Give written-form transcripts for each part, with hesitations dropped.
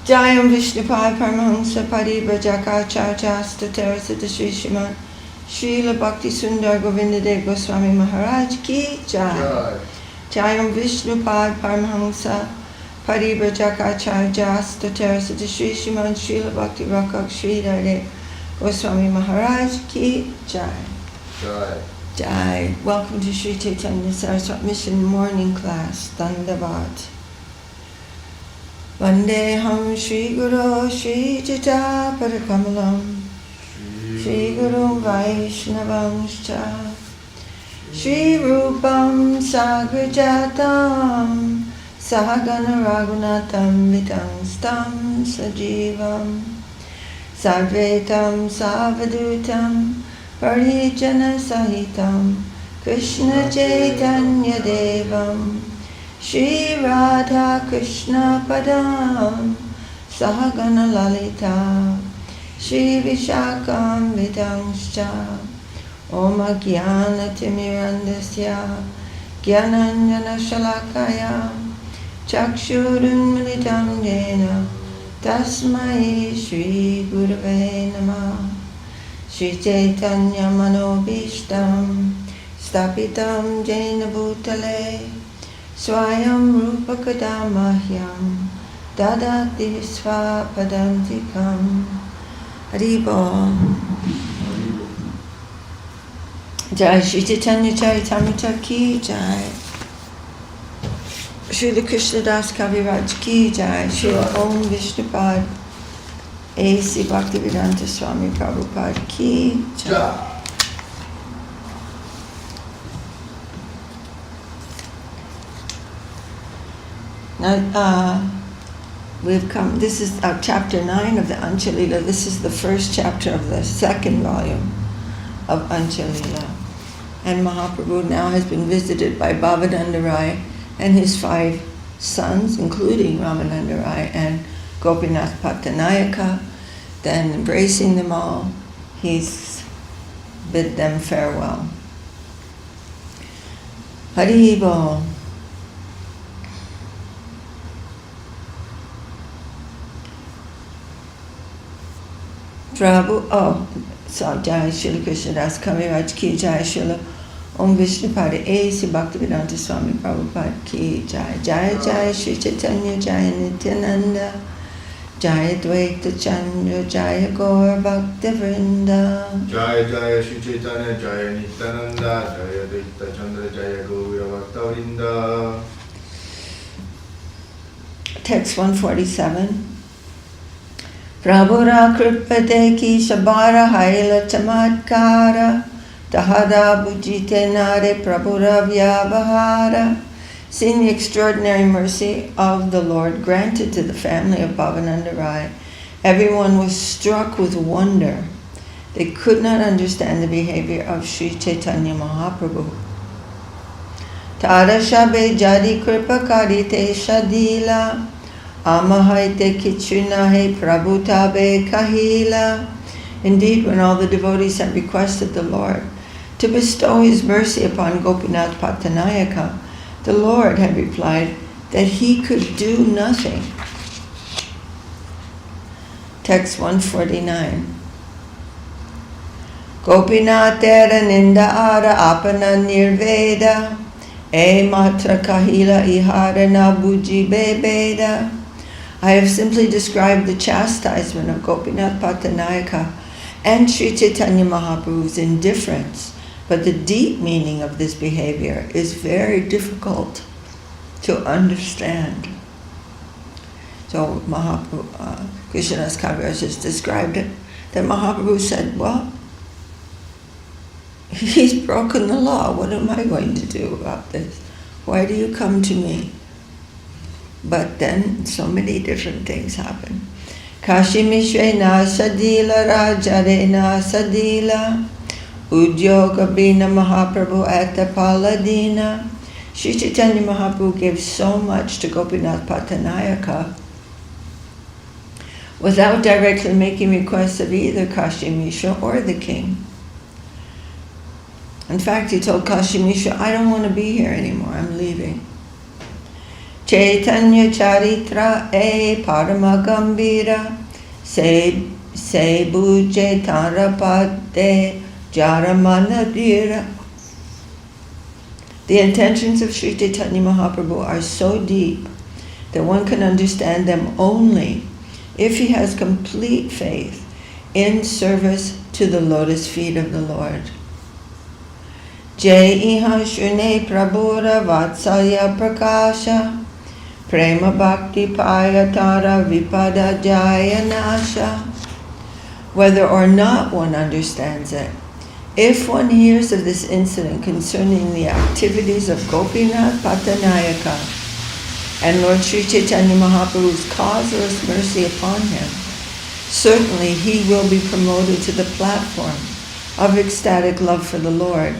Jayam Vishnupai Paramahamsa Paribrajakacharya Statara Sri Sriman Srila Bhakti Sundar Govindadev Goswami Maharaj Ki Jai. Jayam Vishnupai Paramahamsa Paribrajakacharya Statara Sri Sriman Srila Bhakti Rakak Sridhar Goswami Maharaj Ki Jai. Jai. Jai. Welcome to Sri Chaitanya Saraswati Mission Morning Class. Dandavat. Vandeham Shri Guru Shri Jita Parakamalam Shri Guru Vaishnavanscha Shri Rupam Sagrajatam Sahagana Raghunatam Vidangstam Sajivam Sarvetam Savadutam Parijana Sahitam Krishna Chaitanya Devam Shri Radha Krishna Padam Sahagana Lalita Shri Vishakam Vidangscha Om Jnana Timirandasya Jnananjana Shalakaya Chakshurunmilitam Jena Tasmai Shri Gurave Namah Shri Chaitanya Manobishtam Stapitam Jena Bhutale Swayam Rupa Kadamahyam Dadati Svapadantikam Haribol. Jai Shri Chaitanya Charitamrita Ki Jai. Srila Krishna Das Kaviraj Ki Jai. Srila Om Vishnupad A.C. Bhaktivedanta Swami Prabhupada Ki Jai. Now, we've come, this is chapter 9 of the Antya Lila. This is the first chapter of the second volume of Antya Lila. And Mahaprabhu now has been visited by Bhavananda Rai and his 5 sons, including Ramananda Rai and Gopinath Pattanayaka. Then, embracing them all, he's bid them farewell. Hari Bol. Prabhu, so Jai Srila Krishna Das Kaviraj Ki Jai Srila Om Vishnupada A.C. Bhaktivedanta Swami Prabhupada Ki Jai. Jai Jai Sri Chaitanya Jai Nityananda Jai Dvaita Chandra Jai Gaur Bhakta Vrinda. Jai Jai Sri Chaitanya Jai Nityananda Jai Dvaita Chandra Jai Gaur Bhakta Vrinda. Text 147. Prabhura kripate ki shabara haila chamatkara tahada bhujite nare prabhura vyavahara. Seeing the extraordinary mercy of the Lord granted to the family of Bhavananda Rai, everyone was struck with wonder. They could not understand the behavior of Sri Chaitanya Mahaprabhu. Tada shabe jadi kripa karite shadila Amahaite kichunahe prabhutabe kahila. Indeed, when all the devotees had requested the Lord to bestow his mercy upon Gopinath Pattanayaka, the Lord had replied that he could do nothing. Text 149. Gopinathera ninda ara apana nirveda e matra kahila ihara nabuji bebeda. I have simply described the chastisement of Gopinath Pattanayaka and Sri Chaitanya Mahaprabhu's indifference, but the deep meaning of this behavior is very difficult to understand. So Mahaprabhu, Krishnadas Kaviraj has described it, that Mahaprabhu said, well, he's broken the law, what am I going to do about this? Why do you come to me? But then so many different things happen. Kashi Mishwena Sadila Rajarena Sadila Udyoga Bina Mahaprabhu Atta Paladina. Sri Chaitanya Mahaprabhu gave so much to Gopinath Pattanayaka without directly making requests of either Kashi Mishra or the king. In fact, he told Kashi Mishra, I don't want to be here anymore, I'm leaving. Chaitanya Charitra e Paramagambira Sebu Chaitanya Jaramanadira. The intentions of Sri Chaitanya Mahaprabhu are so deep that one can understand them only if he has complete faith in service to the lotus feet of the Lord. Jai iha shune prabhura vatsalya prakasha prema bhakti payatara vipada jaya nasha. Whether or not one understands it, if one hears of this incident concerning the activities of Gopinath Patanayaka and Lord Sri Chaitanya Mahaprabhu's causeless mercy upon him, certainly he will be promoted to the platform of ecstatic love for the Lord,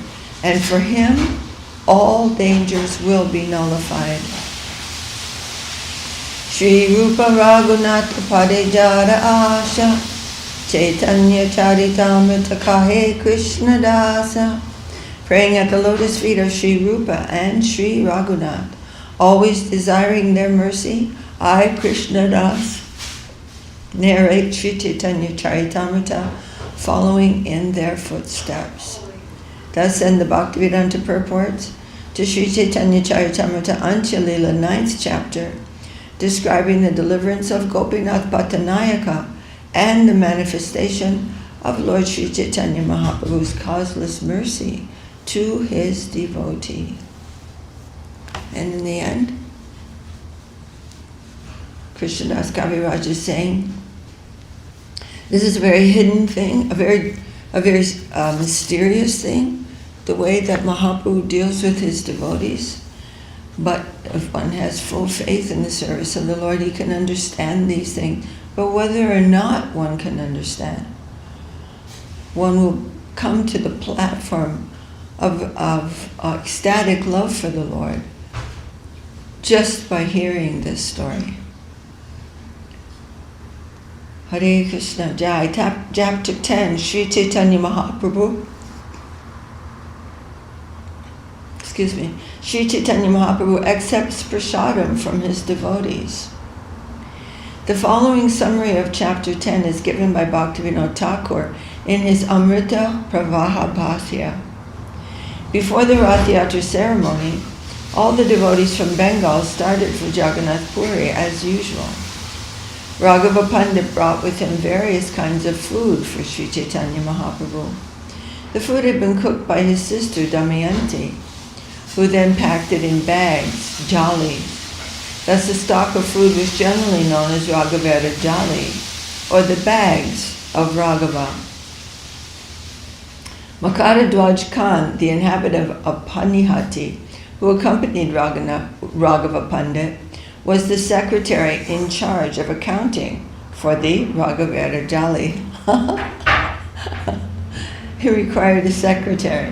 and for him all dangers will be nullified. Sri Rupa Raghunath Upadejara Asha Chaitanya Charitamrita Kahe Krishna Dasa. Praying at the lotus feet of Sri Rupa and Sri Raghunath, always desiring their mercy, I, Krishna Das, narrate Sri Chaitanya Charitamrita, following in their footsteps. Thus end the Bhaktivedanta purports to Sri Chaitanya Charitamrita Antya Lila, 9th chapter, describing the deliverance of Gopinath Patanayaka and the manifestation of Lord Sri Chaitanya Mahaprabhu's causeless mercy to his devotee. And in the end, Krishnadas Kaviraj is saying, this is a very hidden thing, a very mysterious thing, the way that Mahaprabhu deals with his devotees. But if one has full faith in the service of the Lord, he can understand these things. But whether or not one can understand, one will come to the platform of ecstatic love for the Lord just by hearing this story. Hare Krishna Jai. Chapter 10, Sri Chaitanya Mahaprabhu. Sri Chaitanya Mahaprabhu accepts prasadam from his devotees. The following summary of chapter 10 is given by Bhaktivinoda Thakur in his Amrita Pravaha Bhashya. Before the Rath Yatra ceremony, all the devotees from Bengal started for Jagannath Puri as usual. Raghava Pandit brought with him various kinds of food for Sri Chaitanya Mahaprabhu. The food had been cooked by his sister Damayanti, who then packed it in bags, jali. Thus the stock of food was generally known as Raghavera Jali, or the bags of Raghava. Makara Dwaj Khan, the inhabitant of Panihati, who accompanied Raghava Pandit, was the secretary in charge of accounting for the Raghavera Jali. He required a secretary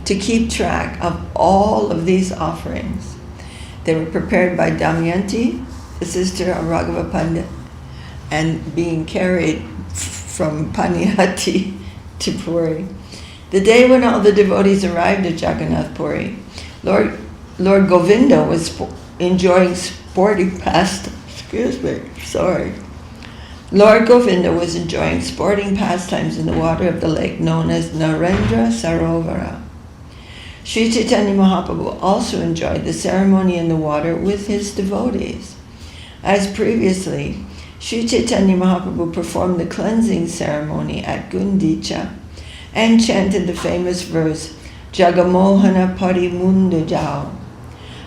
to keep track of all of these offerings. They were prepared by Damayanti, the sister of Raghava Pandit, and being carried from Panihati to Puri. The day when all the devotees arrived at Jagannath Puri, Lord Govinda was enjoying sporting pastimes. Lord Govinda was enjoying sporting pastimes in the water of the lake known as Narendra Sarovara. Sri Chaitanya Mahaprabhu also enjoyed the ceremony in the water with his devotees. As previously, Sri Chaitanya Mahaprabhu performed the cleansing ceremony at Gundicha and chanted the famous verse, Jagamohana Parimundajao.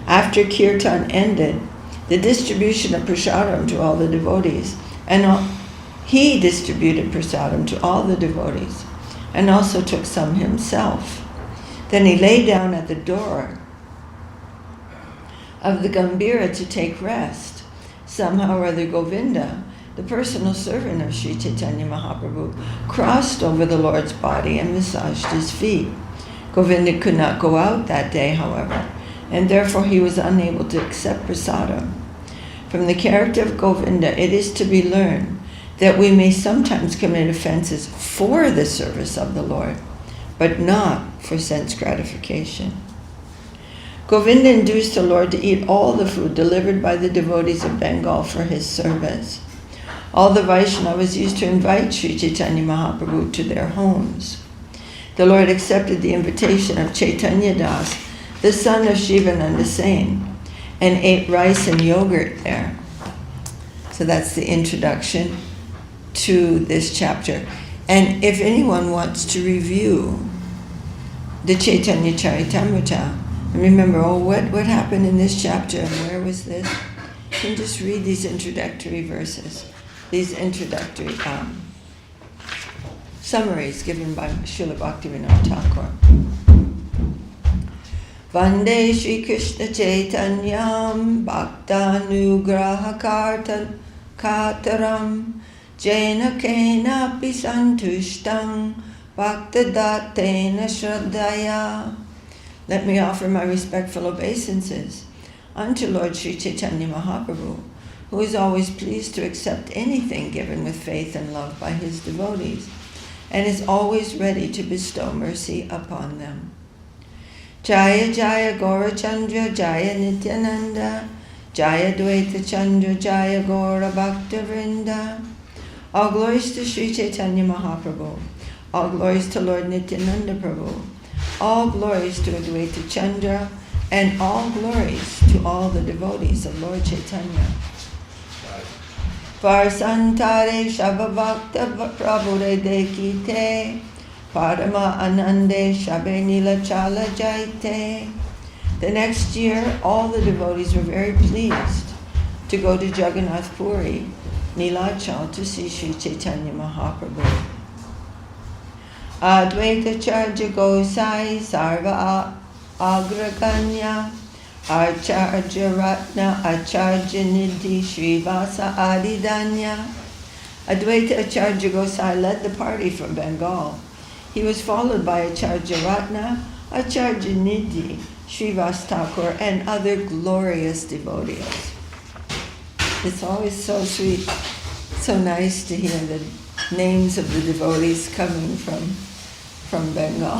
After kirtan ended, the distribution of prasadam to all the devotees, he distributed prasadam to all the devotees, and also took some himself. Then he lay down at the door of the Gambhira to take rest. Somehow or other Govinda, the personal servant of Sri Chaitanya Mahaprabhu, crossed over the Lord's body and massaged his feet. Govinda could not go out that day, however, and therefore he was unable to accept prasadam. From the character of Govinda, it is to be learned that we may sometimes commit offenses for the service of the Lord, but not for sense gratification. Govinda induced the Lord to eat all the food delivered by the devotees of Bengal for his service. All the Vaishnavas used to invite Sri Chaitanya Mahaprabhu to their homes. The Lord accepted the invitation of Chaitanya Das, the son of Shivananda Sen, and ate rice and yogurt there. So that's the introduction to this chapter. And if anyone wants to review the Chaitanya Charitamrita, and remember, what happened in this chapter and where was this? You can just read these introductory verses, these introductory summaries given by Srila Bhaktivinoda Thakur. Vande Shri Krishna Chaitanyam Bhaktanugraha Kataram Jena Kenapi Santushtam Bhaktadatena Shraddhaya. Let me offer my respectful obeisances unto Lord Sri Chaitanya Mahaprabhu, who is always pleased to accept anything given with faith and love by his devotees, and is always ready to bestow mercy upon them. Jaya Jaya Gaurachandra Jaya Nityananda Jaya Dvaita Chandra Jaya Gaura Bhakta Vrinda. All glories to Sri Chaitanya Mahaprabhu. All glories to Lord Nityananda Prabhu. All glories to Advaita Chandra, and all glories to all the devotees of Lord Chaitanya. Varsantare Shabhavakta Prabhure Dekite Parama Anande Shabe Nila Chala Jaite. The next year, all the devotees were very pleased to go to Jagannath Puri, Nilachal, to see Sri Chaitanya Mahaprabhu. Advaita Charja Gosai Sarva Agraganya Acharya Ratna Acharya Nidhi Srivasa Adidanya. Advaita Acharya Gosai led the party from Bengal. He was followed by Acharya Ratna, Acharya Nidhi, Srivas Thakur, and other glorious devotees. It's always so sweet, so nice to hear the names of the devotees coming from Bengal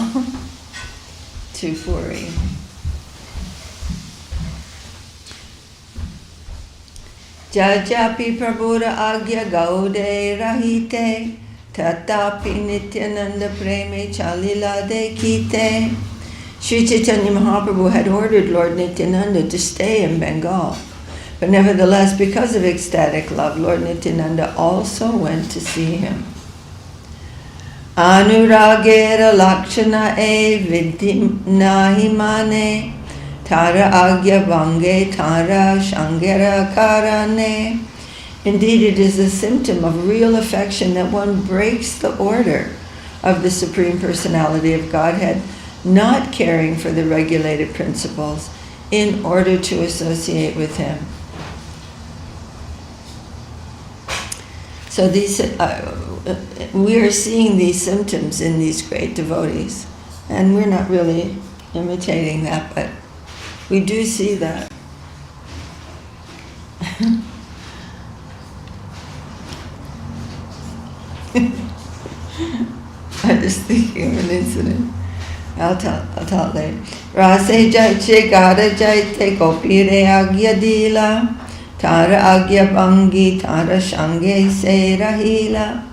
to Puri. Jajapi Prabhuda Agya Gaude Rahite Tatapi Nityananda Preme Chalila Dekite. Sri Chaitanya Mahaprabhu had ordered Lord Nityananda to stay in Bengal, but nevertheless, because of ecstatic love, Lord Nityananda also went to see him. Anuragera Lakshana e Vidhim Nahimane Tara Agya Vange Tara Shangera Karane. Indeed, it is a symptom of real affection that one breaks the order of the Supreme Personality of Godhead, not caring for the regulated principles in order to associate with him. So these, we are seeing these symptoms in these great devotees, and we're not really imitating that, but we do see that. I'm just thinking of an incident. I'll tell it later. Rase jaiche gara jaite kopire agya dila tara agya bangi tara shange se rahila.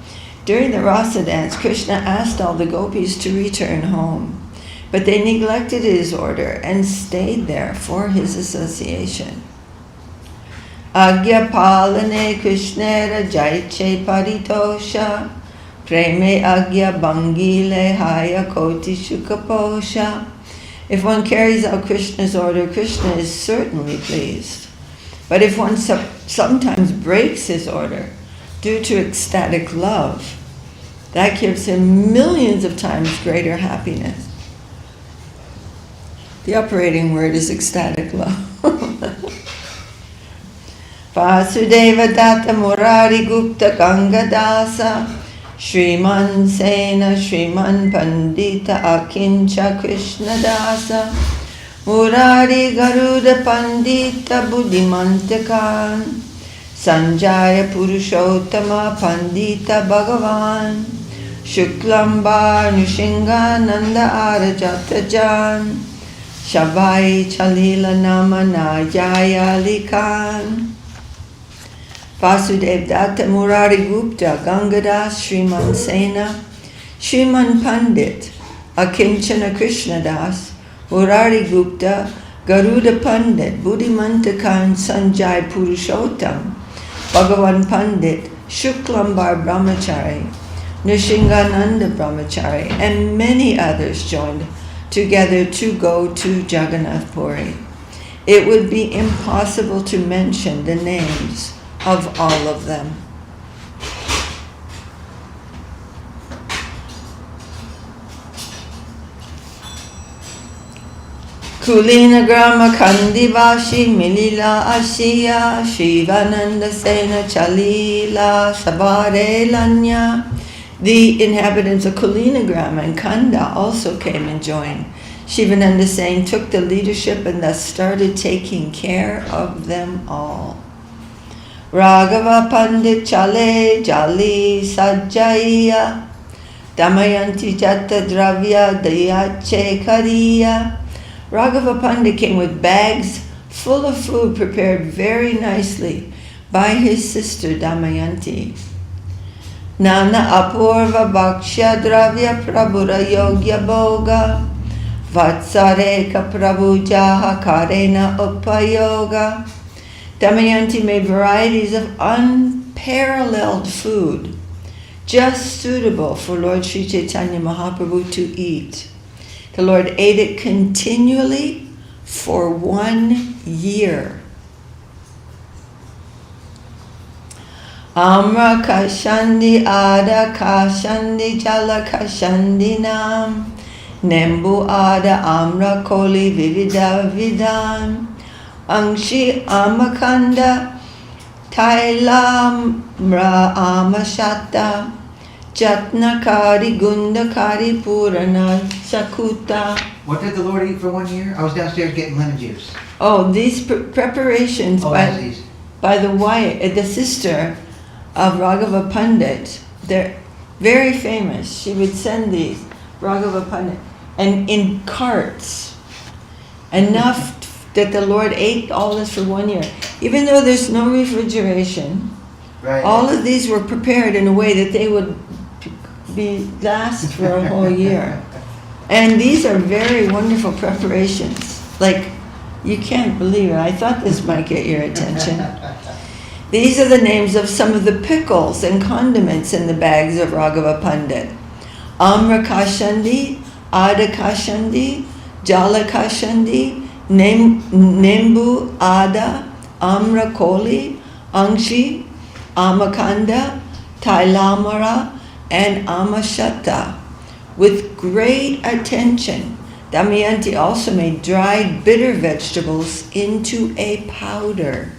During the rasa dance, Krishna asked all the gopis to return home, but they neglected his order and stayed there for his association. Agya palane krishnera jaiche paritosha preme agya bangile haya koti shukaposha. If one carries out Krishna's order, Krishna is certainly pleased. But if one sometimes breaks his order due to ecstatic love, that gives him millions of times greater happiness. The operating word is ecstatic love. Vasudeva Datta Murari Gupta Ganga Dasa Shriman Sena Shriman Pandita Akincha Krishna Dasa Murari Garuda Pandita Buddhimantakan Sanjaya Purushottama Pandita Bhagavan Shuklambar Nushinga Nanda Arajata Jan Shavai Chalila Namana Jaya Likan. Vasudev Datta Murari Gupta Gangadas Sriman Sena Sriman Pandit Akinchana Krishnadas Murari Gupta Garuda Pandit Buddhimantakan Sanjay Purushottam Bhagavan Pandit Shuklambar Brahmachari Nishingananda Brahmachari and many others joined together to go to Jagannath Puri. It would be impossible to mention the names of all of them. Kulina Grama Kandivashi Milila Ashiya Shivananda Sena Chalila Sabare Lanya. The inhabitants of Kulina Grama and Kanda also came and joined. Shivananda Sen took the leadership and thus started taking care of them all. Raghava Pandit Chale Jali Sajjaya Damayanti Jata Dravya Dayache Kariya. Raghava Pandit came with bags full of food prepared very nicely by his sister Damayanti. Nana Apurva Bhakshya Dravya Prabhura Yogya Bhoga Vatsareka Prabhu Jaha Karena Upayoga. Damayanti made varieties of unparalleled food, just suitable for Lord Sri Chaitanya Mahaprabhu to eat. The Lord ate it continually for 1 year. Amra Kashandi Ada Kashandi Jala Kashandi Nam Nembu Ada Amra Koli Vivida Vidam Angshi Amakanda Tailamra Amashata Jatnakari Gundakari Purana Sakuta. What did the Lord eat for 1 year? I was downstairs getting lemon juice. Oh, these preparations by the wife, the sister of Raghava Pandit. They're very famous. She would send these, Raghava Pandit, and in carts, enough that the Lord ate all this for 1 year. Even though there's no refrigeration, Right. all of these were prepared in a way that they would last for a whole year. And these are very wonderful preparations. Like, you can't believe it. I thought this might get your attention. These are the names of some of the pickles and condiments in the bags of Raghava Pandit. Amra Kashandi, Ada Kashandi, Jala Kashandi, Nembu Ada, Amra Koli, Angshi, Amakanda, Tailamara, and Amashata. With great attention, Damayanti also made dried bitter vegetables into a powder.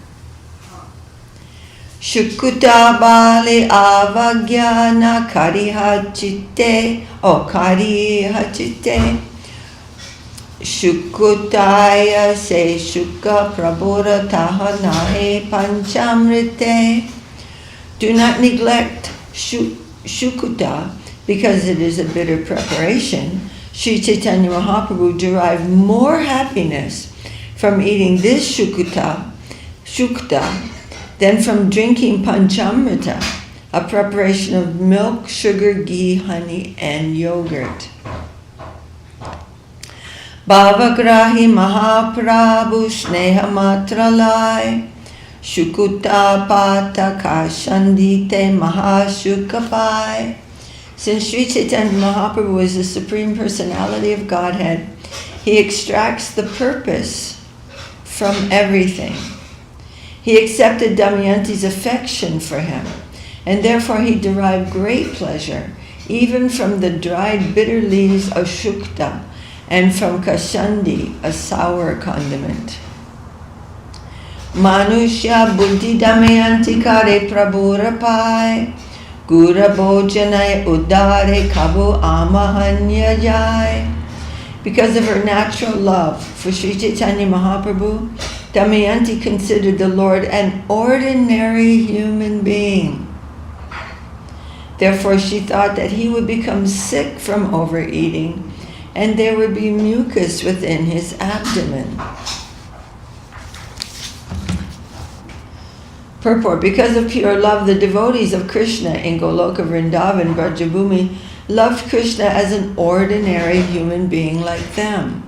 Shukuta Bali Avagyana Karihachite, Karihachite. Shukutaya se Shuka Prabhura Tahanahe Panchamrite. Do not neglect Shukuta because it is a bitter preparation. Sri Chaitanya Mahaprabhu derived more happiness from eating this Shukta than from drinking Panchamrita, a preparation of milk, sugar, ghee, honey, and yogurt. Bhavagrahi Mahaprabhu Sneha Matralai Shukuta Pata Kashandite Mahashukapai. Since Sri Chaitanya Mahaprabhu is the Supreme Personality of Godhead, he extracts the purpose from everything. He accepted Damayanti's affection for him, and therefore he derived great pleasure even from the dried bitter leaves of Shukta and from Kashandi, a sour condiment. Manushya buddhi Damayanti kare prabhurapai Gura Bhojanai Udare Kabu Amahanya Jai. Because of her natural love for Sri Chaitanya Mahaprabhu, Damayanti considered the Lord an ordinary human being. Therefore, she thought that he would become sick from overeating, and there would be mucus within his abdomen. Purport. Because of pure love, the devotees of Krishna in Goloka, Vrindavan, Brajabhumi loved Krishna as an ordinary human being like them.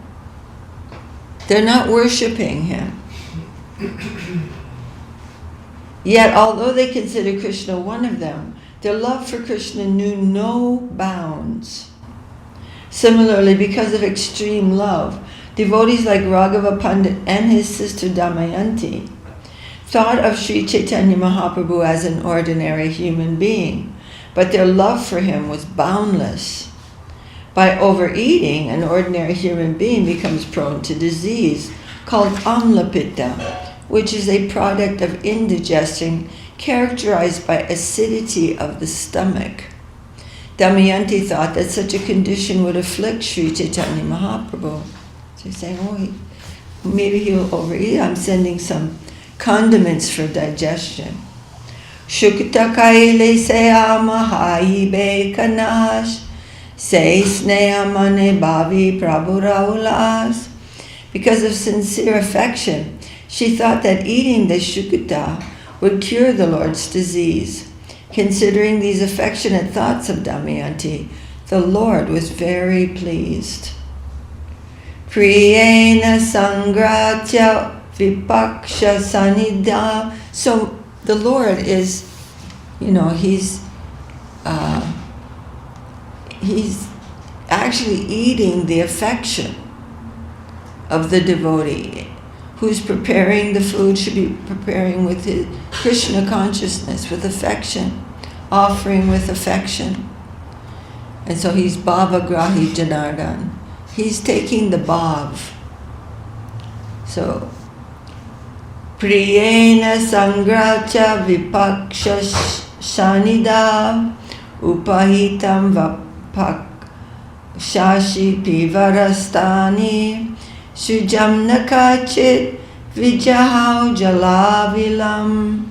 They're not worshipping him. Yet, although they consider Krishna one of them, their love for Krishna knew no bounds. Similarly, because of extreme love, devotees like Raghava Pandit and his sister Damayanti thought of Sri Chaitanya Mahaprabhu as an ordinary human being, but their love for him was boundless. By overeating, an ordinary human being becomes prone to disease called amlapitta, which is a product of indigestion characterized by acidity of the stomach. Damayanti thought that such a condition would afflict Sri Chaitanya Mahaprabhu. So he's saying, maybe he'll overeat. I'm sending some condiments for digestion. Shukta kaile se amahayi be kanash se sneyamane bhavi prabhura ulas. Because of sincere affection, she thought that eating the shukta would cure the Lord's disease. Considering these affectionate thoughts of Damayanti, the Lord was very pleased. Priyena sangratya vipaksha sanidha. So the Lord is, he's actually eating the affection of the devotee. Who's preparing the food should be preparing with his Krishna consciousness, with affection, offering with affection. And so he's Bhavagrahi Janardan. He's taking the bhav. So, Priyena Sangracha Vipaksha Shanida Upahitam Vapak Shashi Pivarastani Sujamna Kachit Vijahau Jalavilam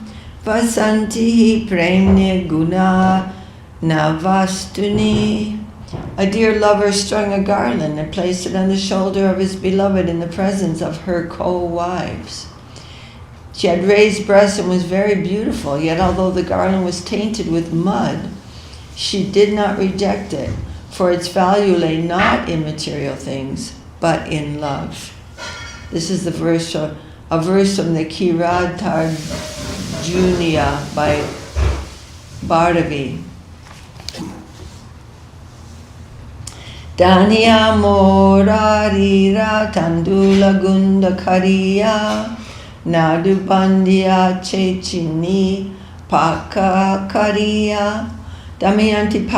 Vasantihi Premne Guna Navastuni. A dear lover strung a garland and placed it on the shoulder of his beloved in the presence of her co-wives. She had raised breasts and was very beautiful, yet although the garland was tainted with mud, she did not reject it, for its value lay not in material things, but in love. This is a verse from the Kirad Tarjunia by Bhardavi. Danya morarira tandula gunda kariya nadu bandiya chechini paka kariya. Damayanti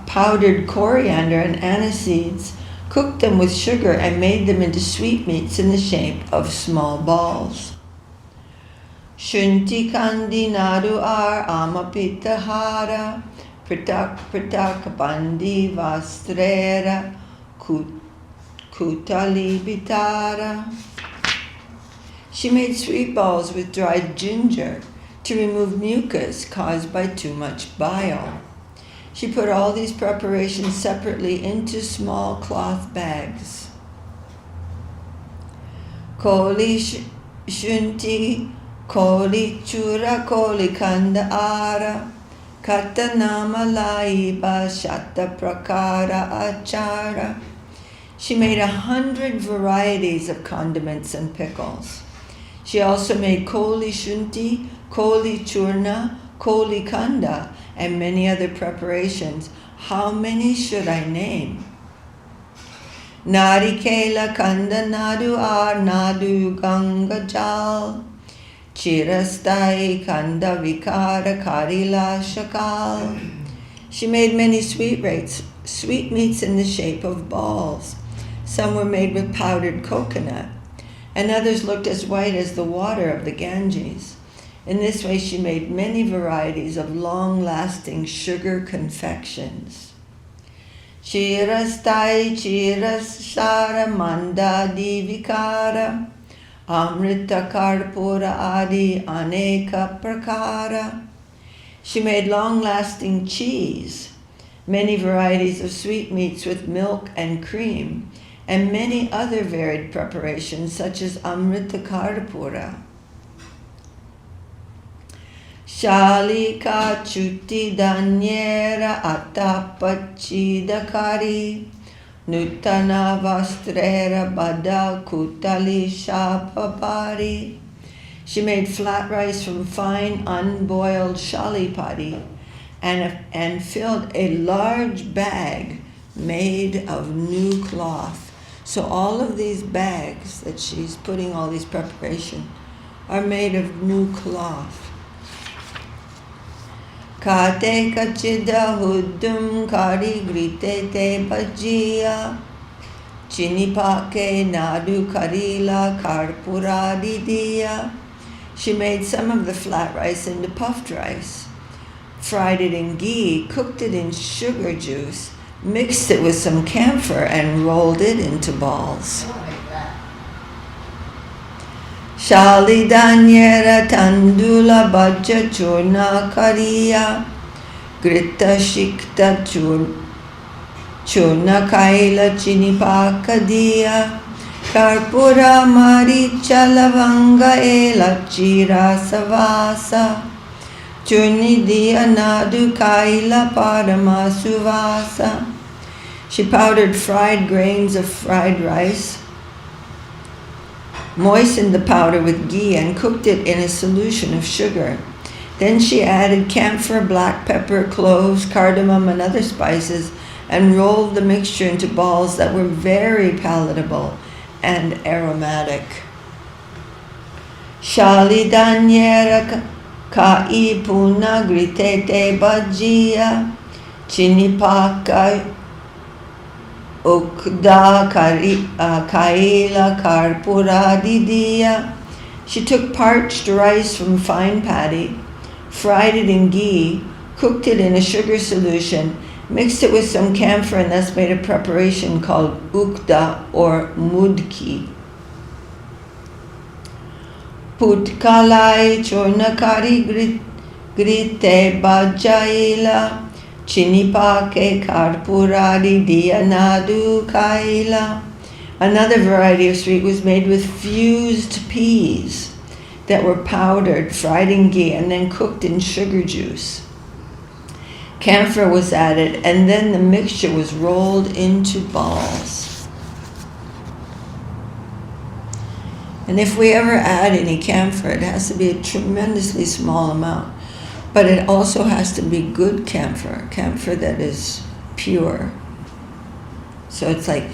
powdered coriander and aniseeds, cooked them with sugar, and made them into sweetmeats in the shape of small balls. Shunti kandi nadu ar amapitahara Pratak pratak bandi vastrera kutali bitara. She made sweet balls with dried ginger to remove mucus caused by too much bile. She put all these preparations separately into small cloth bags. Koli shunti, koli chura, koli kanda ara. Katanama laiba shata prakara achara. She made 100 varieties of condiments and pickles. She also made koli shunti, koli churna, koli kanda, and many other preparations. How many should I name? Narikela kanda nadu ar nadu ganga jal. Chirastai kanda vikara karila shakal. She made many sweetmeats in the shape of balls. Some were made with powdered coconut, and others looked as white as the water of the Ganges. In this way she made many varieties of long-lasting sugar confections. Chirastai chirasara manda divikara. Amrita karpura adi aneka prakara. She made long-lasting cheese many varieties of sweetmeats with milk and cream, and many other varied preparations such as Amrita Karpura. Shalika Chuti Danyera Atapachidakari Nutana Vastrera Bada Kutali Shapapari. She made flat rice from fine unboiled shalipati and filled a large bag made of new cloth. So all of these bags that she's putting all these preparations are made of new cloth. Kate kachida hudum kari grite te bhajiya chinipake nadu karila karpura didiya. She made some of the flat rice into puffed rice, fried it in ghee, cooked it in sugar juice, mixed it with some camphor, and rolled it into balls. Shalidanyera tandula bhajja churna kariya grita shikta churna kaila chinipakadiya karpura maricha lavanga elachira savasa churnidiya nadu kaila parama suvasa. She powdered fried grains of fried rice, moistened the powder with ghee, and cooked it in a solution of sugar. Then she added camphor, black pepper, cloves, cardamom, and other spices, and rolled the mixture into balls that were very palatable and aromatic. Shalidanyera kai puna gritete bhajiya chinipaka ukda kaila karpura didiya. She took parched rice from fine paddy, fried it in ghee, cooked it in a sugar solution, mixed it with some camphor, and thus made a preparation called ukda or mudki. Putkalai chornakari grite bajaila chinipake karpuradi diyanadu kaila. Another variety of sweet was made with fused peas that were powdered, fried in ghee, and then cooked in sugar juice. Camphor was added, and then the mixture was rolled into balls. And if we ever add any camphor, it has to be a tremendously small amount. But it also has to be good camphor, camphor that is pure. So it's like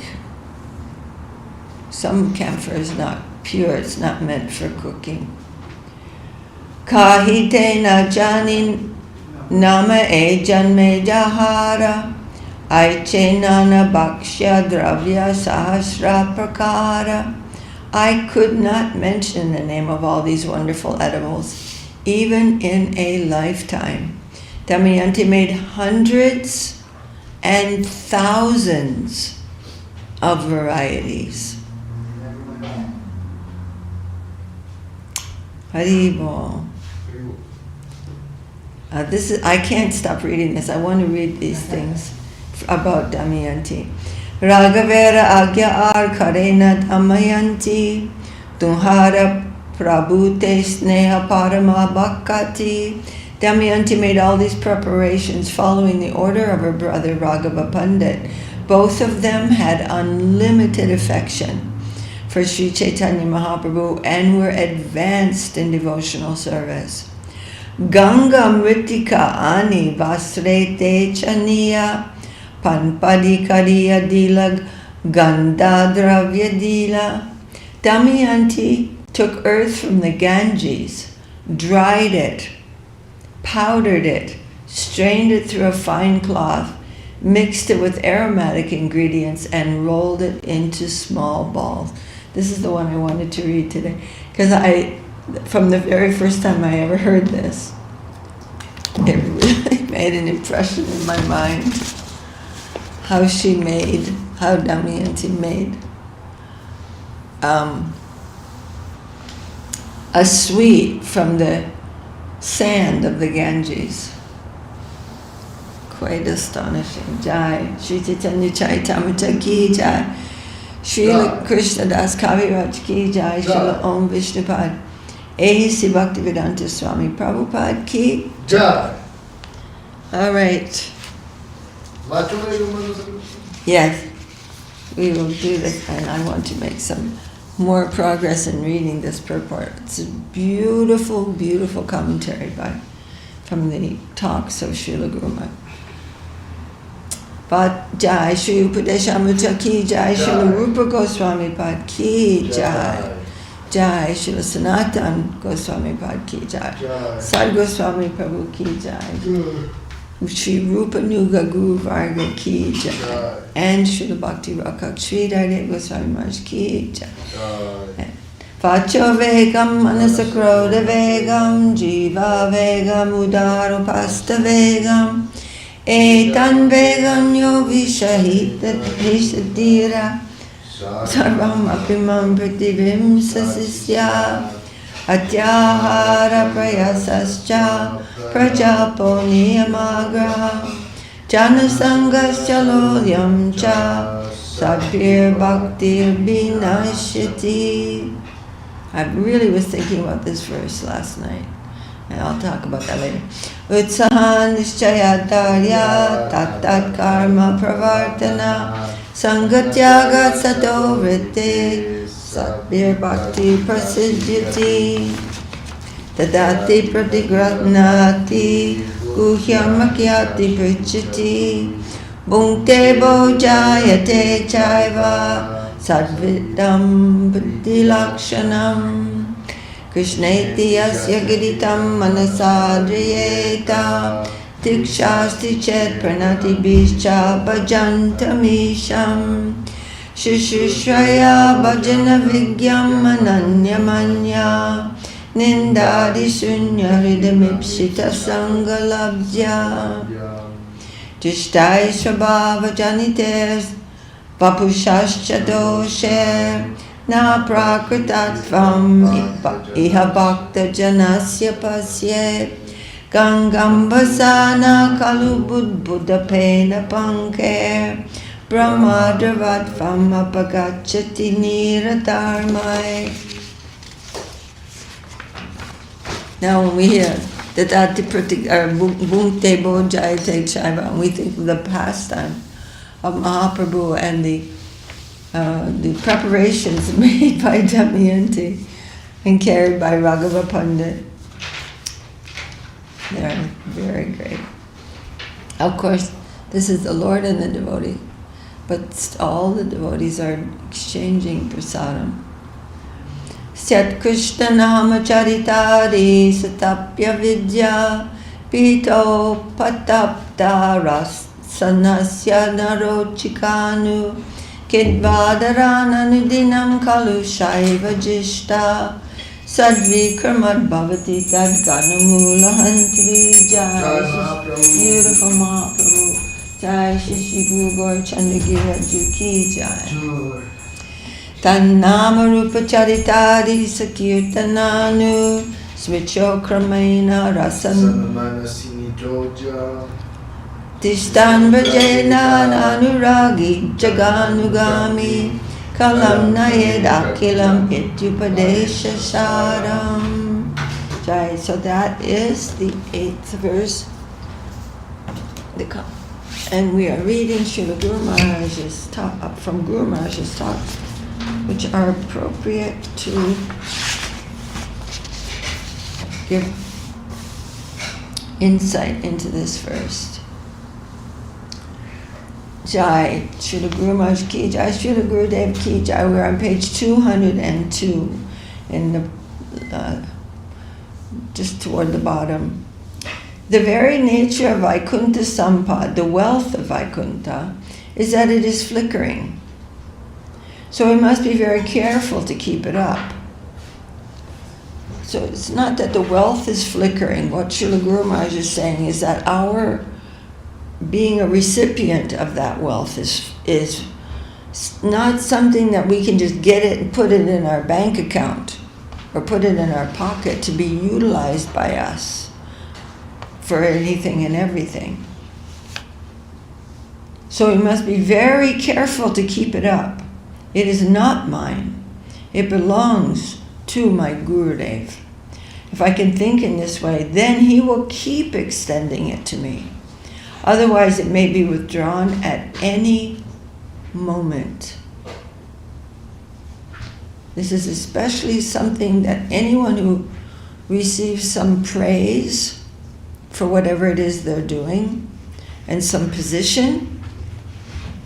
some camphor is not pure, it's not meant for cooking. Kahite na janin nama e janme jahara aiche nana bhakshya dravya sahasra prakara. I could not mention the name of all these wonderful edibles, even in a lifetime. Damayanti made hundreds and thousands of varieties. Haribol. I can't stop reading this. I want to read these things about Damayanti. Raghavera agya ar karena Damayanti Tunhara Prabhute Sneha Parama Bhakati. Damayanti made all these preparations following the order of her brother Raghava Pandit. Both of them had unlimited affection for Sri Chaitanya Mahaprabhu and were advanced in devotional service. Ganga Mritika Ani Vasrete Chaniya Panpadi Kariya Dila Ganda Dravya Dila. Damayanti took earth from the Ganges, dried it, powdered it, strained it through a fine cloth, mixed it with aromatic ingredients, and rolled it into small balls. This is the one I wanted to read today, because from the very first time I ever heard this, it really made an impression in my mind. How Damayanti made a sweet from the sand of the Ganges. quite astonishing. Jai. Sri Chaitanya Charitamrita ki jai. Srila Krishna Das Kaviraj ki jai. Srila Om Vishnupad. A.C. Bhaktivedanta Swami Prabhupada ki Jai. All right. Yes, we will do this, and I want to make some more progress in reading this purport. It's a beautiful, beautiful commentary from the talks of Srila Guru Maharaj. But Jai, Sri Upadesamrta ki jai, Srila Rupa Goswami Pad ki jai. Jai, Srila Sanatan Goswami Pad ki jai. Sad Goswami Prabhu ki jai. Sri Rupa Nuga Guru Varga ki jai. And Srila Bhakti Rakak Sri Dhardev Goswami Maharaj ki jai. Vacho vegam manasakroda vegam jiva vegam udarupasta vegam etan vegam yo vishahita vishadira sarvam apimam prativim sasisya atyahara prayasascha prajapo niyamagra janasangascha lolyam cha sadbhir bhaktir vinashyati. I really was thinking about this verse last night, and I'll talk about that later. Utsahan nischayadharya tatat karma pravartana sangatyagat sato vritti satbhir bhakti prasiddhyati tadati pratigratnati guhyamakyati pritchati bhunkte bojayate chaiva sadvidam buddhi lakshanam krishneti asya giritam manasadriyeta tikshasti chet pranati bischa bhajantamisham shishushraya bhajana vigyam ananyamanya nindadi shunya hridamipsita sangalabhya jishtai svabhava janites Vapushascha doshe na prakritatvam iha bhakta janasya pasye gangambasana kalu buddhapena panke brahmadravatvam apagacchati niratarmai. Now when we hear Dadati Bhunkte Bojayate Chaiva, and we think of the pastime of Mahaprabhu and the preparations made by Damayanti and carried by Raghava Pandit. They're very great. Of course, this is the Lord and the devotee, but all the devotees are exchanging prasadam. Syat Krishna Nama Charitari Satapya Vidya Pito Patapta Ras Sanasya Narochikanu Kidvadarananudinam Kalu Shaiva Jishta Sadvikramad Bhavati Tad Ganamula Hantri Jai. Beautiful Mahaprabhu. Jai Shishi Guru Gaur Chandagira Juki Jai. Tannama Rupa Charitari Sakirtananu Smicho Kramena Rasan Tishtan Bhajena Anuragi Jaganugami Kalam Nayed Akilam Ityupadesha Sharam. Jai. So that is the 8th verse. And we are reading Srila Guru Maharaj's talk, up from Guru Maharaj's talk, which are appropriate to give insight into this verse. Jai, Srila Guru Maharaj ki jai, Srila Gurudev ki jai. We're on page 202 in the just toward the bottom. The very nature of Vaikuntha Sampad, the wealth of Vaikuntha, is that it is flickering. So we must be very careful to keep it up. So it's not that the wealth is flickering. What Srila Guru Maharaj is saying is that our being a recipient of that wealth is not something that we can just get it and put it in our bank account or put it in our pocket to be utilized by us for anything and everything. So we must be very careful to keep it up. It is not mine. It belongs to my Gurudev. If I can think in this way, then he will keep extending it to me. Otherwise, it may be withdrawn at any moment. This is especially something that anyone who receives some praise for whatever it is they're doing and some position,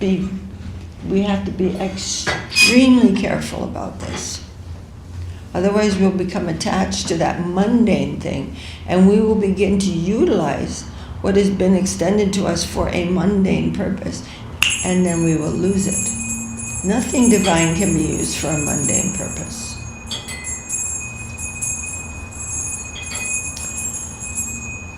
we have to be extremely careful about this. Otherwise, we'll become attached to that mundane thing, and we will begin to utilize what has been extended to us for a mundane purpose, and then we will lose it. Nothing divine can be used for a mundane purpose.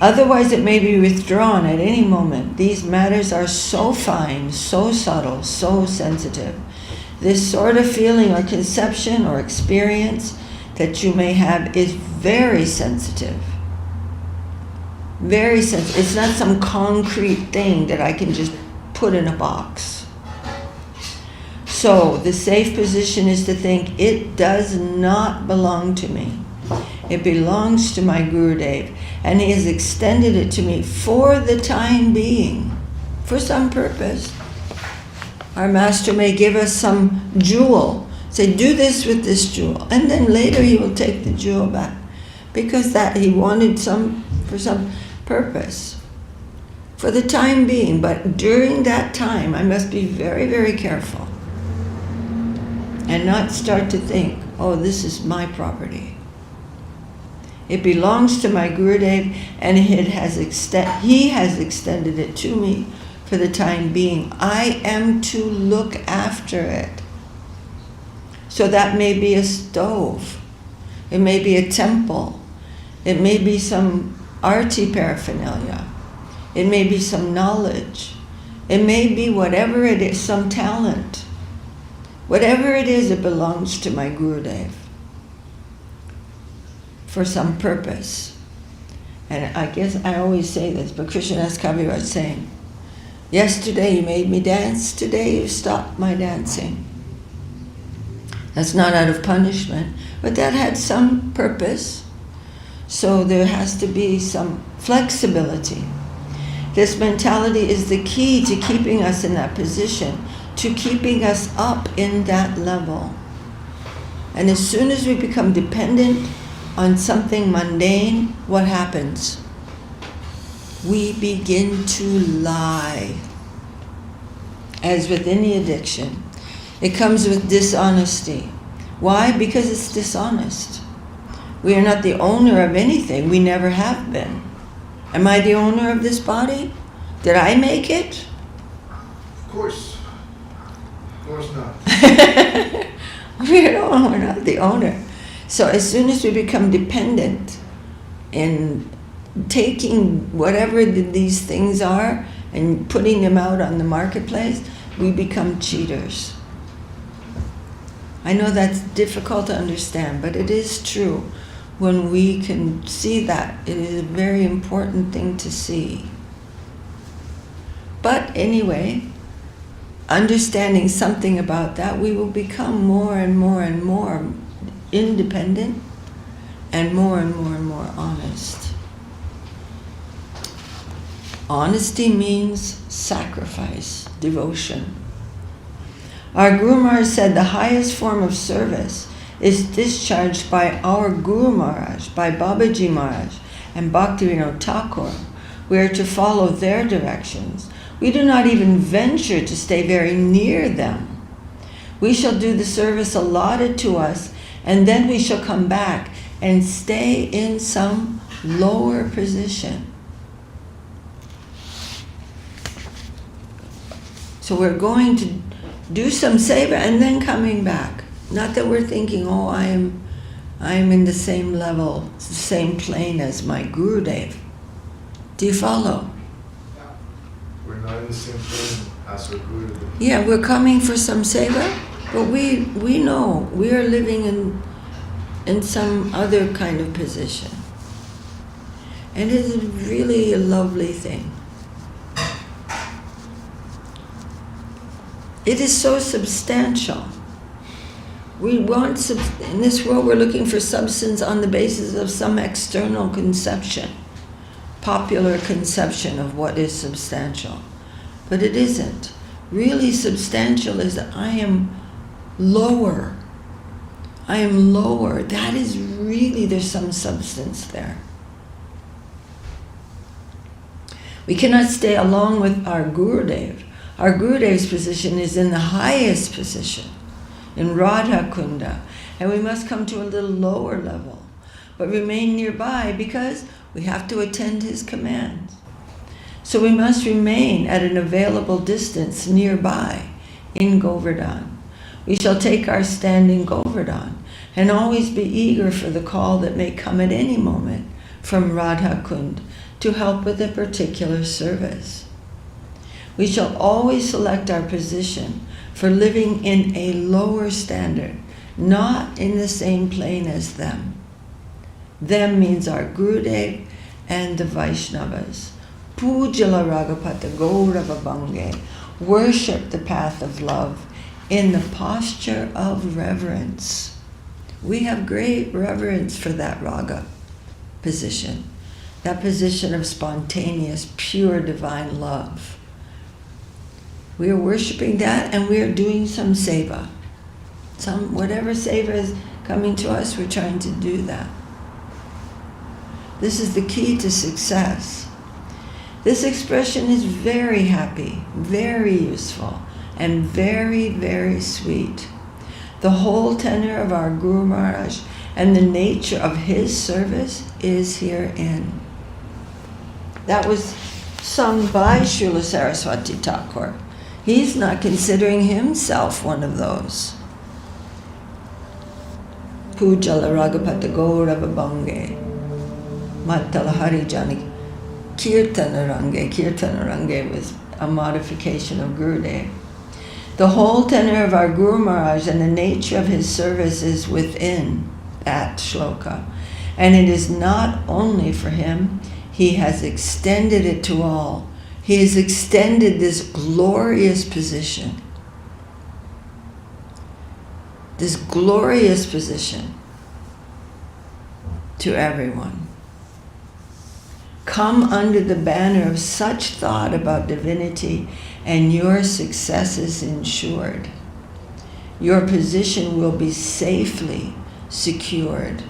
Otherwise, it may be withdrawn at any moment. These matters are so fine, so subtle, so sensitive. This sort of feeling or conception or experience that you may have is very sensitive. Very sensitive. It's not some concrete thing that I can just put in a box. So the safe position is to think it does not belong to me. It belongs to my Gurudev, and he has extended it to me for the time being, for some purpose. Our master may give us some jewel, say, do this with this jewel, and then later he will take the jewel back, because that he wanted for some purpose, for the time being. But during that time, I must be very, very careful and not start to think, oh, this is my property. It belongs to my Gurudev, and he has extended it to me for the time being. I am to look after it. So that may be a stove. It may be a temple. It may be some arty paraphernalia. It may be some knowledge. It may be whatever it is, some talent. Whatever it is, it belongs to my Gurudev for some purpose. And I guess I always say this, but Krishnadas Kaviraj was saying, yesterday you made me dance, today you stopped my dancing. That's not out of punishment, but that had some purpose. So there has to be some flexibility. This mentality is the key to keeping us in that position, to keeping us up in that level. And as soon as we become dependent on something mundane, what happens? We begin to lie. As with any addiction, it comes with dishonesty. Why? Because it's dishonest. We are not the owner of anything. We never have been. Am I the owner of this body? Did I make it? Of course. Of course not. We're not the owner. So as soon as we become dependent in taking whatever these things are and putting them out on the marketplace, we become cheaters. I know that's difficult to understand, but it is true. When we can see that, it is a very important thing to see. But anyway, understanding something about that, we will become more and more and more independent and more honest. Honesty means sacrifice, devotion. Our Guru Maharaj said the highest form of service is discharged by our Guru Maharaj, by Babaji Maharaj and Bhaktivinoda Thakur. We are to follow their directions. We do not even venture to stay very near them. We shall do the service allotted to us, and then we shall come back and stay in some lower position. So we're going to do some seva and then coming back. Not that we're thinking, oh, I am in the same level, the same plane as my Gurudev. Do you follow? We're not in the same plane as our Gurudev. Yeah, we're coming for some seva, but we know we are living in some other kind of position. And it is really a lovely thing. It is so substantial. We want, in this world we're looking for substance on the basis of some external conception, popular conception of what is substantial. But it isn't. Really substantial is that I am lower. I am lower. That is really, there's some substance there. We cannot stay along with our Gurudev. Our Gurudev's position is in the highest position, in Radha Kunda, and we must come to a little lower level, but remain nearby because we have to attend his commands. So we must remain at an available distance nearby in Govardhan. We shall take our stand in Govardhan and always be eager for the call that may come at any moment from Radha Kund to help with a particular service. We shall always select our position for living in a lower standard, not in the same plane as them. Them means our Gurudev and the Vaishnavas. Pujala Ragapata Gaurava Bange. Worship the path of love in the posture of reverence. We have great reverence for that raga position, that position of spontaneous, pure divine love. We are worshipping that and we are doing some seva. Whatever seva is coming to us, we're trying to do that. This is the key to success. This expression is very happy, very useful, and very, very sweet. The whole tenor of our Guru Maharaj and the nature of his service is herein. That was sung by Srila Saraswati Thakur. He's not considering himself one of those. Pujala Ragapata Gaurava Bange Matala Harijani Kirtanarange. Kirtanarange was a modification of Gurudev. The whole tenor of our Guru Maharaj and the nature of his service is within that shloka. And it is not only for him, he has extended it to all. He has extended this glorious position. This glorious position to everyone. Come under the banner of such thought about divinity and your success is ensured. Your position will be safely secured.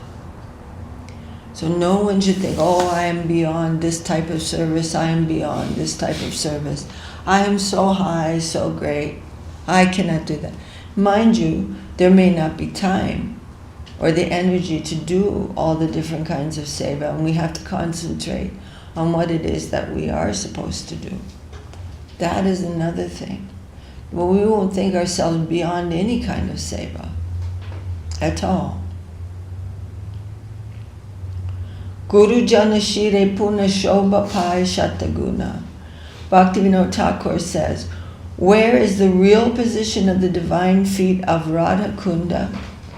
So no one should think, oh, I am beyond this type of service, I am beyond this type of service. I am so high, so great, I cannot do that. Mind you, there may not be time or the energy to do all the different kinds of seva, and we have to concentrate on what it is that we are supposed to do. That is another thing. Well, we won't think ourselves beyond any kind of seva at all. Guru Jana Shire Puna Shobha Pai Shataguna. Bhaktivinoda Thakur says, where is the real position of the divine feet of Radha Kunda,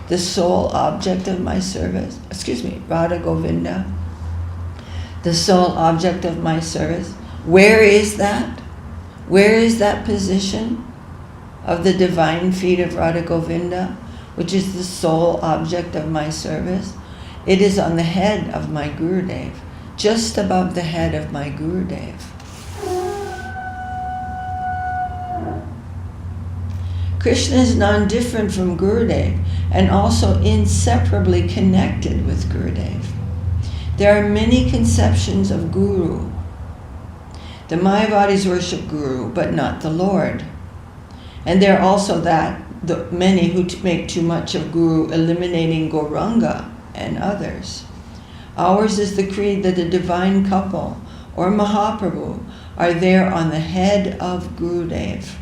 the sole object of my service? Radha Govinda, the sole object of my service. Where is that? Where is that position of the divine feet of Radha Govinda, which is the sole object of my service? It is on the head of my Gurudev, just above the head of my Gurudev. Krishna is non-different from Gurudev and also inseparably connected with Gurudev. There are many conceptions of Guru. The Mayavadis worship Guru, but not the Lord. And there are also many who make too much of Guru, eliminating Gauranga and others. Ours is the creed that the divine couple, or Mahaprabhu, are there on the head of Gurudev.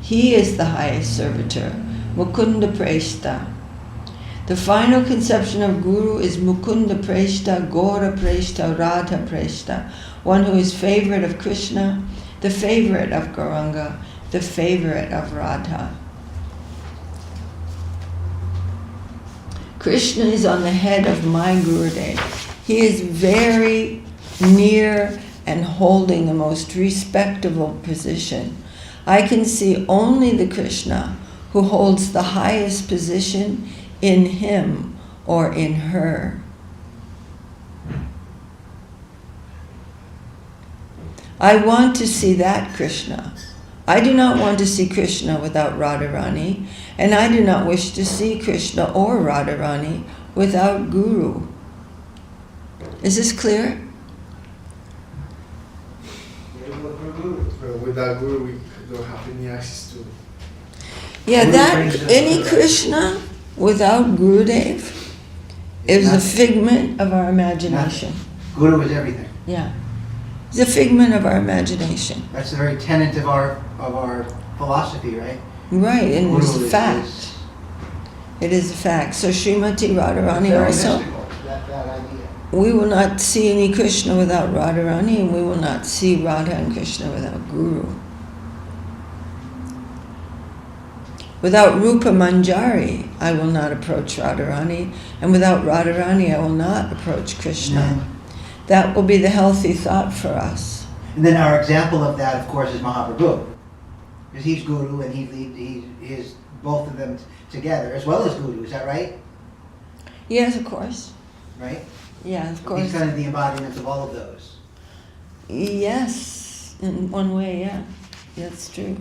He is the highest servitor, Mukunda Preshta. The final conception of Guru is Mukunda Preshta, Gora Preshta, Radha Preshta, one who is favorite of Krishna, the favorite of Gauranga, the favorite of Radha. Krishna is on the head of my Gurudev. He is very near and holding the most respectable position I can see only the Krishna who holds the highest position in him or in her. I want to see that Krishna. I do not want to see Krishna without Radharani, and I do not wish to see Krishna or Radharani without Guru. Is this clear? Without Guru, we don't have any access to. Yeah, Guru that brings us any to that. Krishna without Gurudev is a Nothing. figment of our imagination. Guru is everything. Yeah. It's a figment of our imagination. That's the very tenet of our philosophy, right? Right, and Guru it's a is- fact. is It is a fact. So Srimati Radharani very also, mystical, that idea. we will not see any Krishna without Radharani, and we will not see Radha and Krishna without Guru. Without Rupa Manjari, I will not approach Radharani, and without Radharani, I will not approach Krishna. And That will be the healthy thought for us. then our example of that, of course, is Mahaprabhu. Because he's Guru and he is both of them together, as well as Guru, is that right? Yes, of course. Right? Yeah, of He's course. kind of the embodiment of all of those. Yes, in one way, yeah. That's true.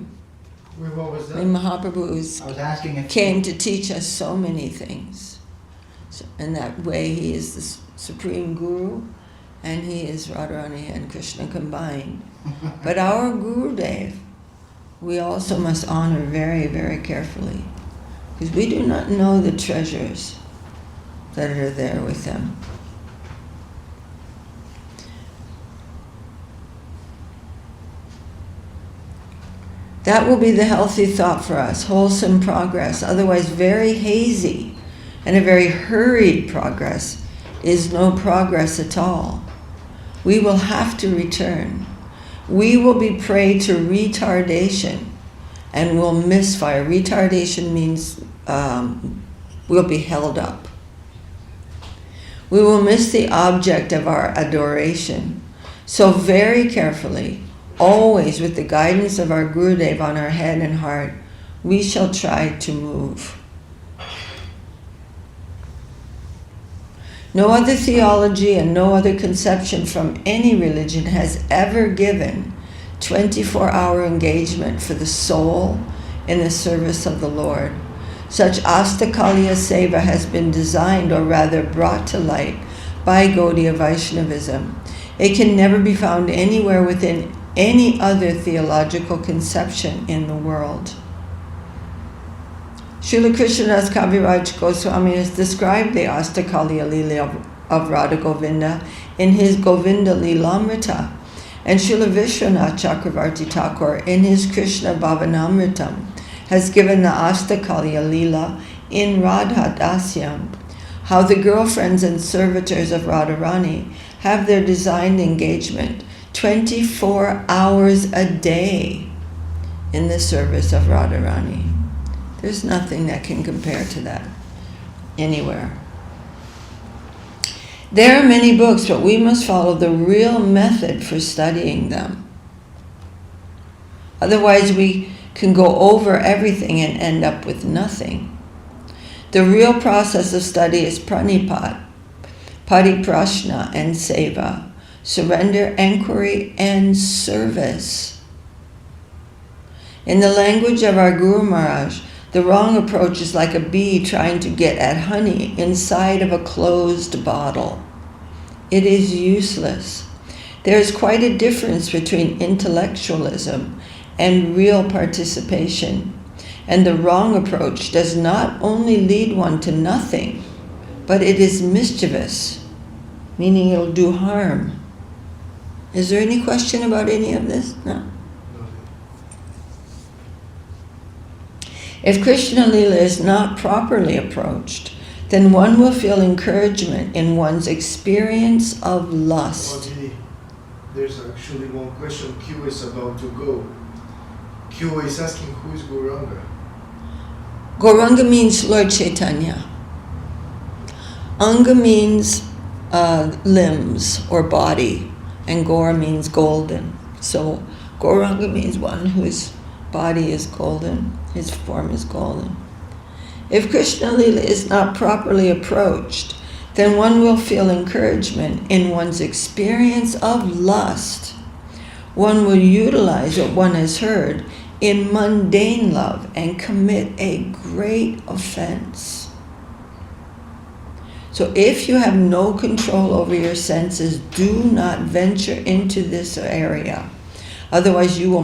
Wait, what was I mean, that? Mahaprabhu I was asking if came to teach us so many things. So, in that way, he is the supreme Guru, and he is Radharani and Krishna combined. But our Gurudev, we also must honor very, very carefully, because we do not know the treasures that are there with them. That will be the healthy thought for us, wholesome progress. Otherwise, very hazy and a very hurried progress is no progress at all. We will have to return. We will be prey to retardation and will misfire. Retardation means we'll be held up. We will miss the object of our adoration. So very carefully, always with the guidance of our Gurudev on our head and heart, we shall try to move. No other theology and no other conception from any religion has ever given 24-hour engagement for the soul in the service of the Lord. Such Astakaliya Seva has been designed, or rather brought to light, by Gaudiya Vaishnavism. It can never be found anywhere within any other theological conception in the world. Srila Krishnadas Kaviraj Goswami has described the Astakaliya Lila of Radha Govinda in his Govinda Lilamrita, and Srila Vishwanath Chakravarti Thakur in his Krishna Bhavanamritam has given the Astakaliya Lila in Radha Dasyam, how the girlfriends and servitors of Radharani have their designed engagement 24 hours a day in the service of Radharani. There's nothing that can compare to that anywhere. There are many books, but we must follow the real method for studying them. Otherwise, we can go over everything and end up with nothing. The real process of study is pranipat, pariprashna, and seva, surrender, enquiry, and service. In the language of our Guru Maharaj, the wrong approach is like a bee trying to get at honey inside of a closed bottle. It is useless. There is quite a difference between intellectualism and real participation. And the wrong approach does not only lead one to nothing, but it is mischievous, meaning it'll do harm. Is there any question about any of this? No. If Krishna Lila is not properly approached, then one will feel encouragement in one's experience of lust. There's actually one question. Q is about to go. Q is asking who is Gauranga. Gauranga means Lord Chaitanya. Anga means limbs or body, and Gaur means golden. So Gauranga means one who is body is golden, his form is golden. If Krishna Lila is not properly approached, then one will feel encouragement in one's experience of lust. One will utilize what one has heard in mundane love and commit a great offense. So if you have no control over your senses, do not venture into this area. Otherwise you will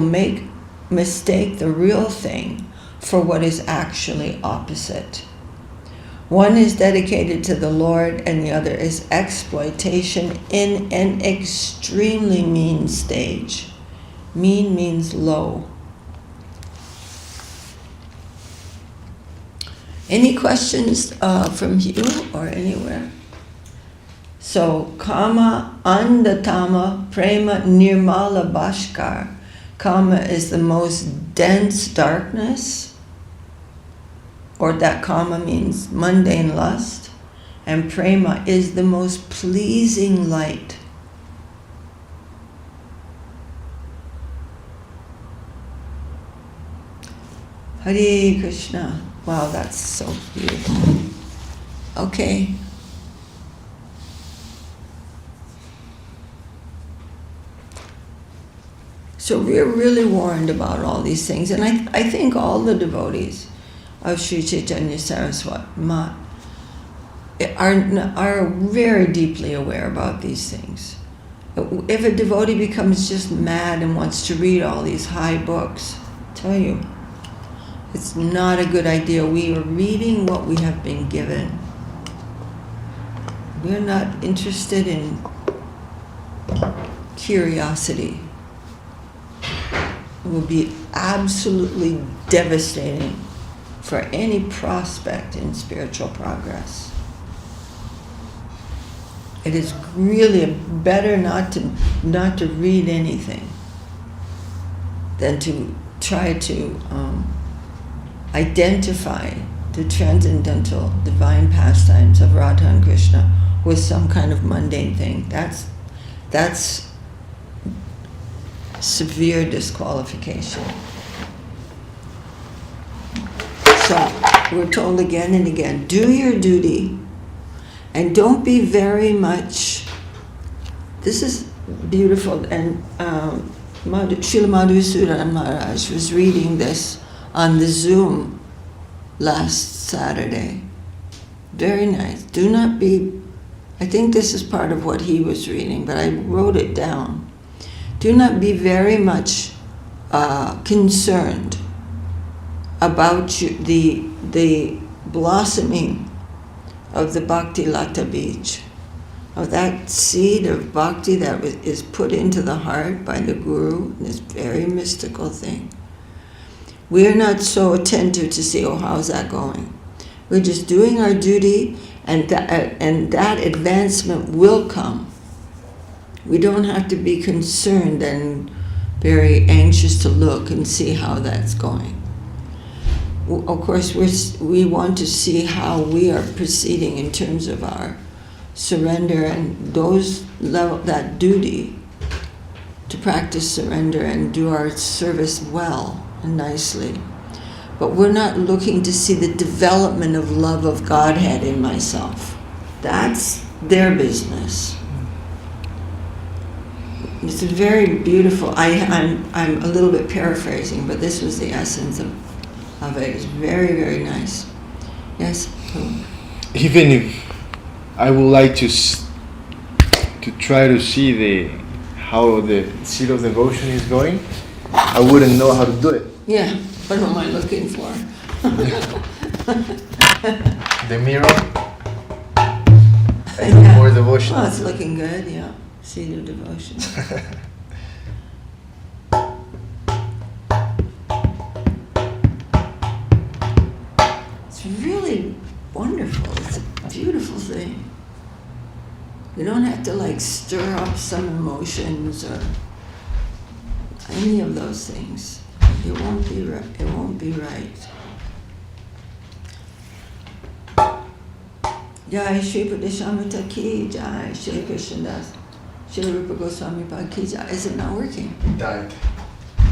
mistake the real thing for what is actually opposite. One is dedicated to the Lord and the other is exploitation in an extremely mean stage. Mean means low. Any questions from you or anywhere? So, kama andatama prema nirmala bhaskar. Kama is the most dense darkness, or that kama means mundane lust, and prema is the most pleasing light. Hare Krishna. Wow, that's so beautiful. Okay. So we're really warned about all these things, and I think all the devotees of Sri Chaitanya Saraswati are very deeply aware about these things. If a devotee becomes just mad and wants to read all these high books, I tell you, it's not a good idea. We are reading what we have been given. We're not interested in curiosity. It will be absolutely devastating for any prospect in spiritual progress. It is really better not to read anything than to try to identify the transcendental divine pastimes of Radha and Krishna with some kind of mundane thing. That's severe disqualification. So we're told again and again, do your duty and don't be very much. This is beautiful, and Srila Madhusudana Maharaj was reading this on the Zoom last Saturday. Very nice. Do not be, I think this is part of what he was reading, but I wrote it down. Do not be very much concerned about the blossoming of the Bhakti Lata Bij, of that seed of bhakti that is put into the heart by the Guru, this very mystical thing. We're not so attentive to see, how's that going? We're just doing our duty, and that advancement will come. We don't have to be concerned and very anxious to look and see how that's going. Of course, we want to see how we are proceeding in terms of our surrender and that duty to practice surrender and do our service well and nicely. But we're not looking to see the development of love of Godhead in myself. That's their business. It's very beautiful. I'm a little bit paraphrasing, but this was the essence of it. It's very, very nice. Yes? Even if I would like to try to see how the seed of devotion is going, I wouldn't know how to do it. Yeah, what am I looking for? The mirror. I need more devotion. Oh, it's looking good, yeah. Seed of devotion. It's really wonderful. It's a beautiful thing. You don't have to stir up some emotions or any of those things. It won't be right. It won't be right. Jai Sri Upadesamrta ki Jai, Shri Krishna Das, Shri Rupa Goswami Pad ki Jai. Is it not working? It died.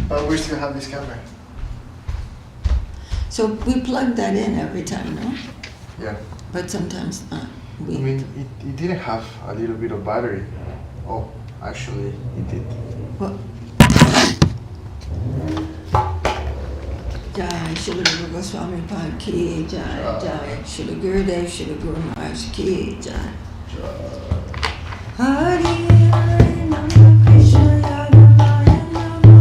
But we still have this camera. So we plug that in every time, no? Yeah. But sometimes not. I mean, it didn't have a little bit of battery. Oh, actually, it did. What? Jai Shri Guru Goswami Pad Ki Jai Jai Shri Gurudev Shri Guru Maharaj Ki Jai Hari Hari Namo Krishna Yadavaya Namo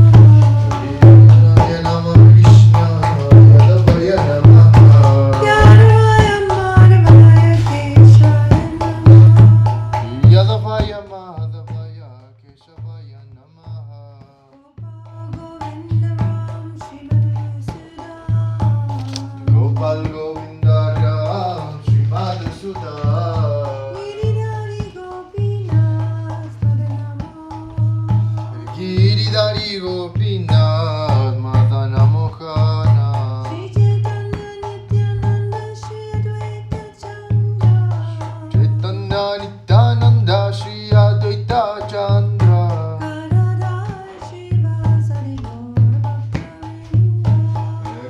Yadavaya Madhavaya Keshaya Namo Yadavaya Madhavaya Keshavaya Namaha. Govinda Ram Srimati Gopal Govinda Ram Srimati Sudha. Giridhari Gopinath Madanamo Giridhari Gopinath Madana Mokhana. Shri Chaitanya Nityananda Shri Advaita Chandra Chaitanya Nityananda Shri Advaita Chandra.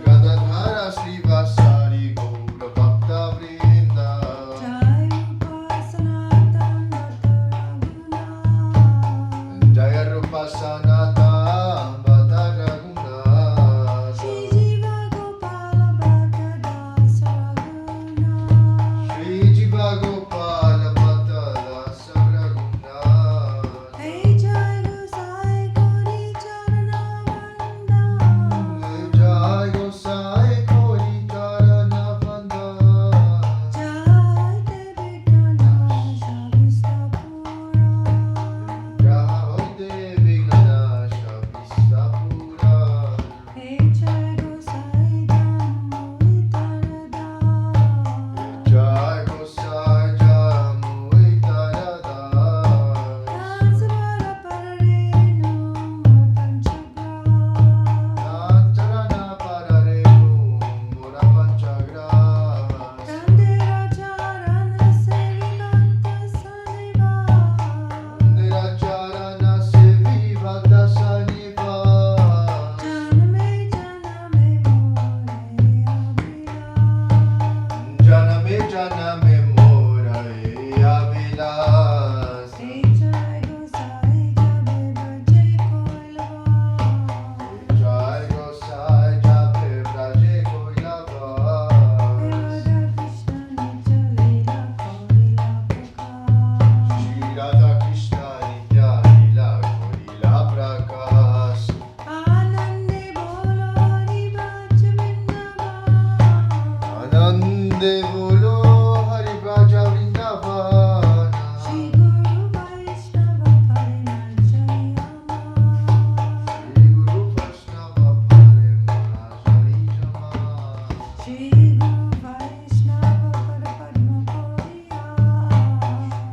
Gadadhara Shri Vasari Gaura Bhakta Vrinda Jaya Rupa Sanatan Bhata Raghunath. Shri Jiva Gopala Bhakta Dasa Raghunath Shri Jiva Gopala Bhata Dasa Raghunath. Hey Jai Gosai Gauri Charana Vanda Jai Gosai Kori Charana Vanda. Jai Devi Ganasha Vistapura Jai Devi Ganasha Vistapura. Hey Jai Gosai Jammu Itarada Jai Gosai Jammu Itarada. Dansvara Pararenu Panchagra Nacharana Pararenu Mura Panchagras. Dandera Charana Sevivakta Saniva Niracharana Sevi Bhakta Saniva. Janame Janame More Abhilas Janame Janame Mora Avilas. Hey Jai Gosai Jabe Baje Koilava Jai Gosai Jabe Braje Koilava. Radha Krishna Nitya Leela Korila Shri Radha Krishna Nitya Lila Korila Prakash. Anande Bolo Hari Braj Vrindavan Anande Bolo Hari Braja Vrindavana. Shri Guru Vaishnava Parinachayama Shri Guru Vaishnava Parema Sharijama. Shri Guru Vaishnava Parapadma Koriya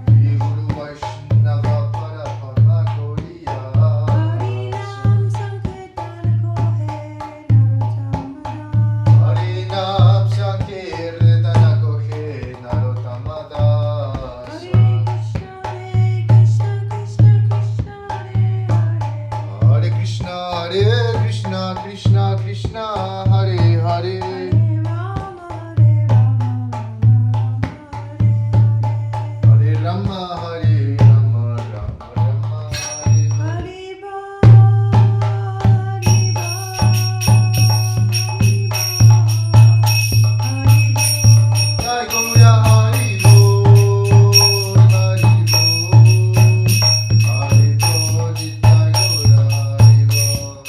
Shri Guru Vaishnava Parapadma Koriya. Harinam Sankirtan Kohe Narottamada Harinam Sankirtana Kohe Narottamada. Hare Krishna Krishna Krishna Hare Krishna Krishna Krishna Hare Hare. Hare Rama Hare Rama Rama Rama Hare Hare Jai Gaura Hari Bol, Hari Bol, Hari Bol, Jai Gaura Hari Bol.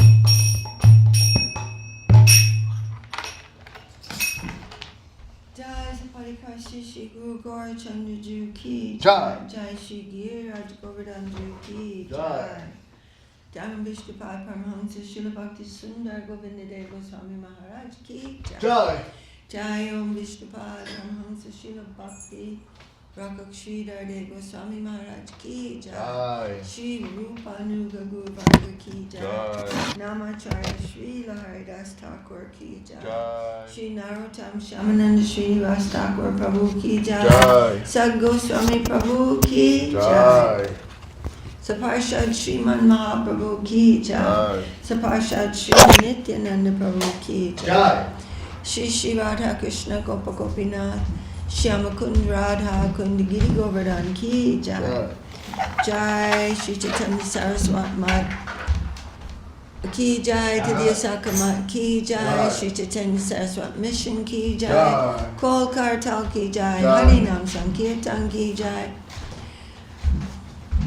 Jai Saparikasi Shri Guru Gaura Chandra Ji Ki Jai. Jai Shri Giraj Govardhan Ji Ki Jai. Jai Jai Vishnupad Paramahamsa Srila Bhakti Sundar Govinda Deva Goswami Maharaj Ki Jai. Jai Om Vishnupad Paramahamsa Srila Bhakti Rakak Sridhar Deva Goswami Maharaj Ki Jai Jai. Shri Rupa Nuga Guru Varga Ki Jai Jai. Namacharya Shri Laharidas Thakur Ki Jai Jai. Shri Narottam Shamananda Srinivas Thakur Prabhu Ki Jai Jai. Sad Goswami Prabhu Ki Jai Jai. Saparshad Shriman Mahaprabhu Ki Jai Jai. Saparshad Shri Nityananda Prabhu Ki Jai Jai. Shri Shri Radha Krishna Gopa Gopinath Shyama Kund Radha Kund Giri Govardhan Ki Jai. Jai Shri Chaitanya Saraswat Mat Ki Jai, Tadiya Sakamat Ki Jai, Shri Chaitanya Saraswat Mission Ki Jai, Kol Kartal Ki Jai, Harinam Sankirtan Ki Jai,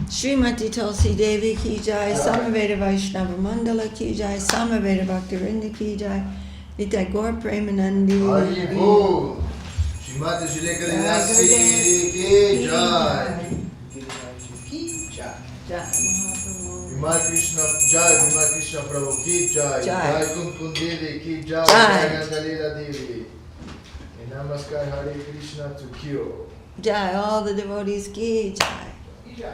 Srimati Tulsi Devi Ki Jai, Samaveda Vaishnava Mandala Ki Jai, Samaveda Bhaktivinda Ki Jai, Nitai Gaur Premanandi Haribo. Srimati Sri Dasi ki jai. Jai Mahaprabhu. Vimal Krishna Jai, Vimal Krishna Prabhu ki jai. Jai. Jai Kunkun Devi ki jai. Jai. Jai Antya Lila Devi. And Namaskar Hare Krishna to Kyo. Jai, all the devotees Ki Jai. Jai.